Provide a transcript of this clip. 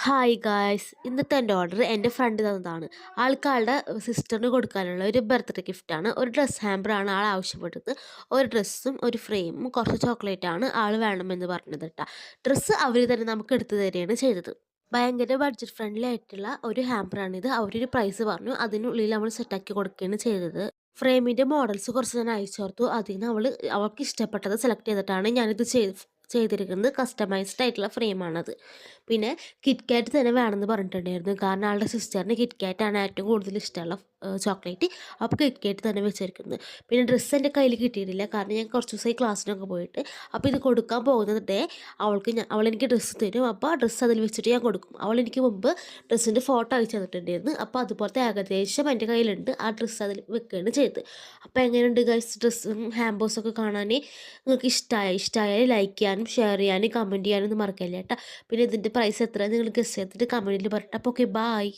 Hi guys ഇന്നത്തെ എൻ്റെ order എൻ്റെ ഫ്രണ്ട് തന്നതാണ്. ആൾക്കാളുടെ സിസ്റ്ററിന് കൊടുക്കാനുള്ള ഒരു ബർത്ത്ഡേ ഗിഫ്റ്റാണ്. ഒരു ഡ്രസ്സ് ഹാമ്പറാണ് ആൾ ആവശ്യപ്പെട്ടത്. ഒരു ഡ്രസ്സും ഒരു ഫ്രെയിമും കുറച്ച് ചോക്ലേറ്റാണ് ആൾ വേണമെന്ന് പറഞ്ഞത് കേട്ടോ. ഡ്രസ്സ് അവർ തന്നെ നമുക്ക് എടുത്തു തരികയാണ് ചെയ്തത്. ഭയങ്കര ബഡ്ജറ്റ് ഫ്രണ്ട്ലി ആയിട്ടുള്ള ഒരു ഹാമ്പറാണിത്. അവരൊരു പ്രൈസ് പറഞ്ഞു, അതിനുള്ളിൽ നമ്മൾ സെറ്റാക്കി കൊടുക്കുകയാണ് ചെയ്തത്. ഫ്രെയിമിൻ്റെ മോഡൽസ് കുറച്ച് ഞാൻ അയച്ചു കൊടുത്തു. അതിൽ നിന്ന് അവൾക്ക് ഇഷ്ടപ്പെട്ടത് സെലക്ട് ചെയ്തിട്ടാണ് ഞാനിത് ചെയ്തിരിക്കുന്നത്. കസ്റ്റമൈസ്ഡ് ആയിട്ടുള്ള ഫ്രെയിമാണത്. പിന്നെ കിറ്റ് കാറ്റ് തന്നെ വേണമെന്ന് പറഞ്ഞിട്ടുണ്ടായിരുന്നു. കാരണം ആളുടെ സിസ്റ്ററിന് കിറ്റ് കാറ്റാണ് ഏറ്റവും കൂടുതൽ ഇഷ്ടമുള്ള ചോക്ലേറ്റ്. അപ്പോൾ കിറ്റ് കാറ്റ് തന്നെ വെച്ചിരിക്കുന്നത്. പിന്നെ ഡ്രസ്സ് എൻ്റെ കയ്യിൽ കിട്ടിയിട്ടില്ല, കാരണം ഞാൻ കുറച്ച് ദിവസമായി ക്ലാസ്സിനൊക്കെ പോയിട്ട്. അപ്പോൾ ഇത് കൊടുക്കാൻ പോകുന്നത് ഡേ അവളെനിക്ക് ഡ്രസ്സ് തരും. അപ്പോൾ ആ ഡ്രസ്സ് അതിൽ വെച്ചിട്ട് ഞാൻ കൊടുക്കും. അവളെനിക്ക് മുമ്പ് ഡ്രസ്സിൻ്റെ ഫോട്ടോ അയച്ചു തന്നിട്ടുണ്ടായിരുന്നു. അപ്പോൾ അതുപോലത്തെ ഏകദേശം എൻ്റെ കയ്യിലുണ്ട്. ആ ഡ്രസ്സ് അതിൽ വെക്കുകയാണ് ചെയ്തത്. അപ്പോൾ എങ്ങനെയുണ്ട് ഗൈസ് ഡ്രസ്സും ഹാമ്പേഴ്സൊക്കെ കാണാൻ? നിങ്ങൾക്ക് ഇഷ്ടമായാൽ ലൈക്ക് ചെയ്യാനും ഷെയർ ചെയ്യാനും കമൻറ്റ് ചെയ്യാനും ഒന്നും മറക്കല്ല കേട്ടോ. പിന്നെ ഇതിൻ്റെ പ്രൈസ് എത്രയാണ് നിങ്ങൾ ഗസ് ചെയ്തിട്ട് കമൻറ്റിൽ പറയട്ടെ. അപ്പോൾ ഓക്കെ, ബായ്.